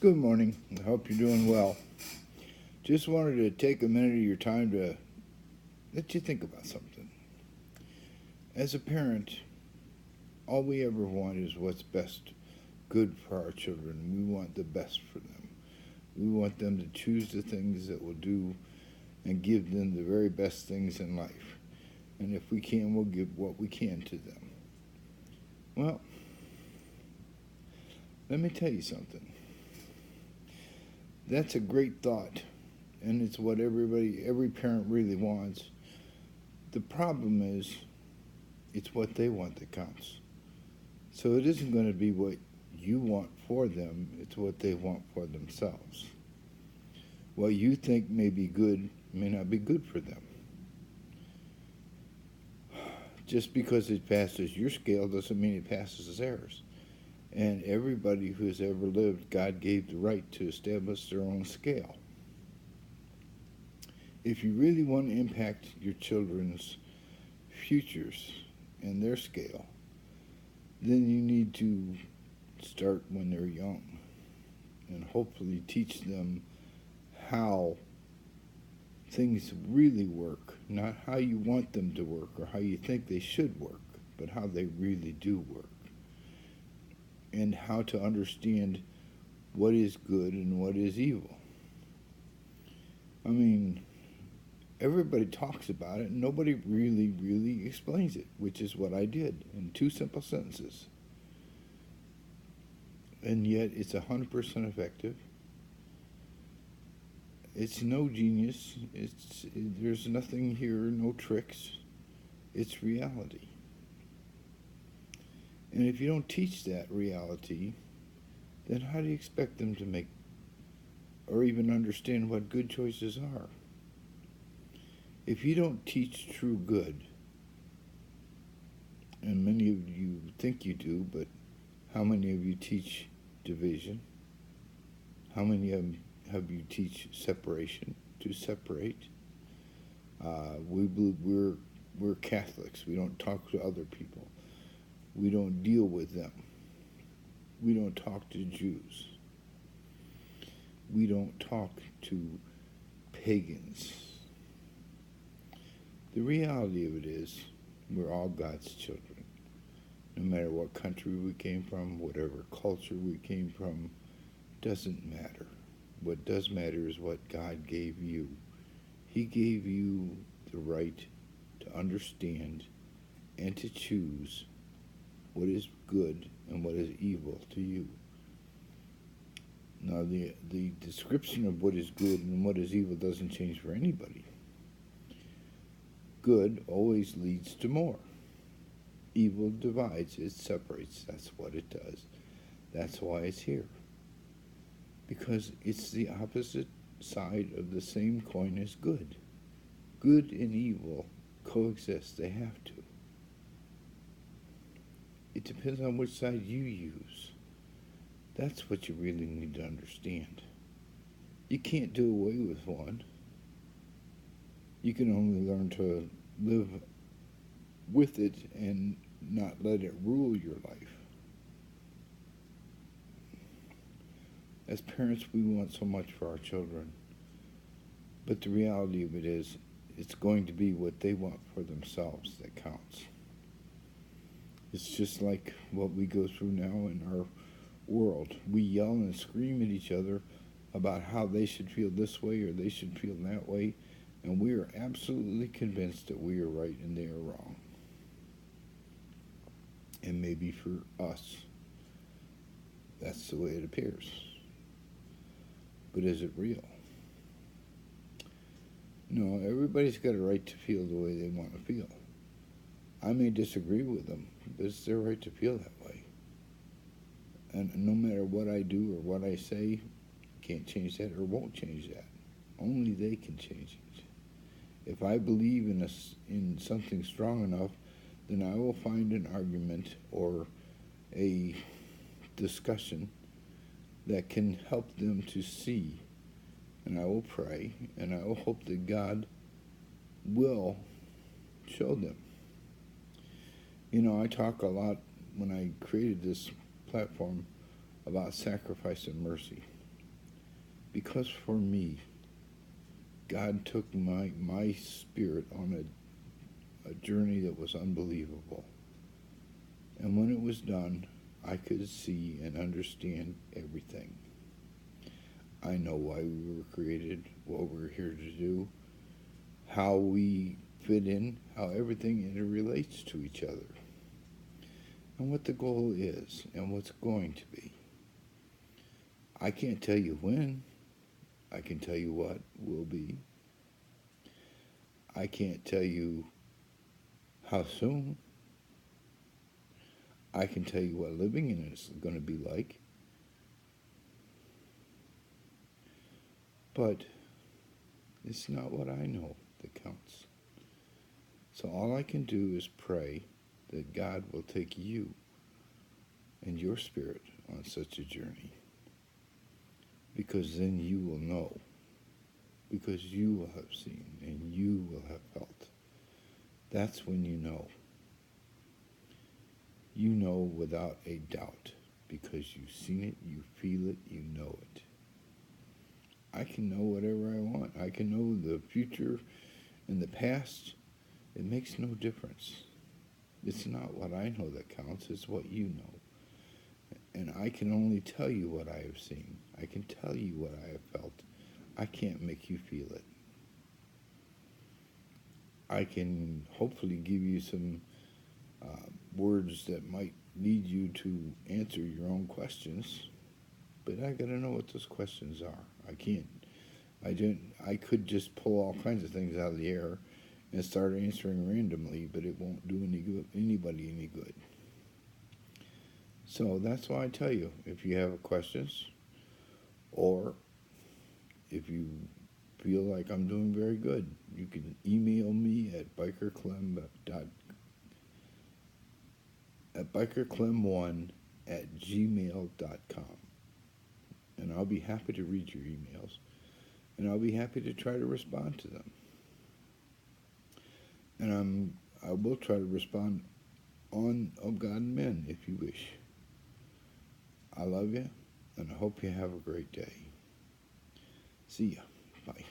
Good morning. I hope you're doing well. Just wanted to take a minute of your time to let you think about something. As a parent, all we ever want is what's best, good for our children. We want the best for them. We want them to choose the things that will do and give them the very best things in life. And if we can, we'll give what we can to them. Well, let me tell you something. That's a great thought, and it's what every parent really wants. The problem is, it's what they want that counts. So it isn't going to be what you want for them, it's what they want for themselves. What you think may be good may not be good for them. Just because it passes your scale doesn't mean it passes theirs. And everybody who has ever lived, God gave the right to establish their own scale. If you really want to impact your children's futures and their scale, then you need to start when they're young and hopefully teach them how things really work, not how you want them to work or how you think they should work, but how they really do work. And how to understand what is good and what is evil. I mean, everybody talks about it, and nobody really explains it, which is what I did in two simple sentences. And yet, it's 100% effective. It's no genius. There's nothing here, no tricks. It's reality. And if you don't teach that reality, then how do you expect them to make or even understand what good choices are? If you don't teach true good, and many of you think you do, but how many of you teach division? How many of you teach separation, to separate? We're Catholics. We don't talk to other people. We don't deal with them. We don't talk to Jews. We don't talk to pagans. The reality of it is, we're all God's children. No matter what country we came from, whatever culture we came from, doesn't matter. What does matter is what God gave you. He gave you the right to understand and to choose what is good and what is evil to you. Now, the description of what is good and what is evil doesn't change for anybody. Good always leads to more. Evil divides, it separates. That's what it does. That's why it's here. Because it's the opposite side of the same coin as good. Good and evil coexist. They have to. It depends on which side you use. That's what you really need to understand. You can't do away with one. You can only learn to live with it and not let it rule your life. As parents, we want so much for our children. But the reality of it is, it's going to be what they want for themselves that counts. It's just like what we go through now in our world. We yell and scream at each other about how they should feel this way or they should feel that way, and we are absolutely convinced that we are right and they are wrong. And maybe for us, that's the way it appears. But is it real? No, everybody's got a right to feel the way they want to feel. I may disagree with them, but it's their right to feel that way. And no matter what I do or what I say, can't change that or won't change that. Only they can change it. If I believe in something strong enough, then I will find an argument or a discussion that can help them to see. And I will pray, and I will hope that God will show them. You know, I talk a lot when I created this platform about sacrifice and mercy. Because for me, God took my spirit on a journey that was unbelievable. And when it was done, I could see and understand everything. I know why we were created, what we're here to do, how we fit in, how everything interrelates to each other, and what the goal is and what's going to be. I can't tell you when. I can tell you what will be. I can't tell you how soon. I can tell you what living in it is going to be like. But it's not what I know that counts. So all I can do is pray that God will take you and your spirit on such a journey. Because then you will know. Because you will have seen and you will have felt. That's when you know. You know without a doubt. Because you've seen it, you feel it, you know it. I can know whatever I want. I can know the future and the past. It makes no difference. It's not what I know that counts, it's what you know. And I can only tell you what I have seen. I can tell you what I have felt. I can't make you feel it. I can hopefully give you some words that might lead you to answer your own questions, but I gotta know what those questions are. I could just pull all kinds of things out of the air and start answering randomly, but it won't do anybody any good. So that's why I tell you, if you have questions, or if you feel like I'm doing very good, you can email me at bikerclem1@gmail.com, and I'll be happy to read your emails, and I'll be happy to try to respond to them. And I will try to respond on Of God and Men if you wish. I love you, and I hope you have a great day. See ya. Bye.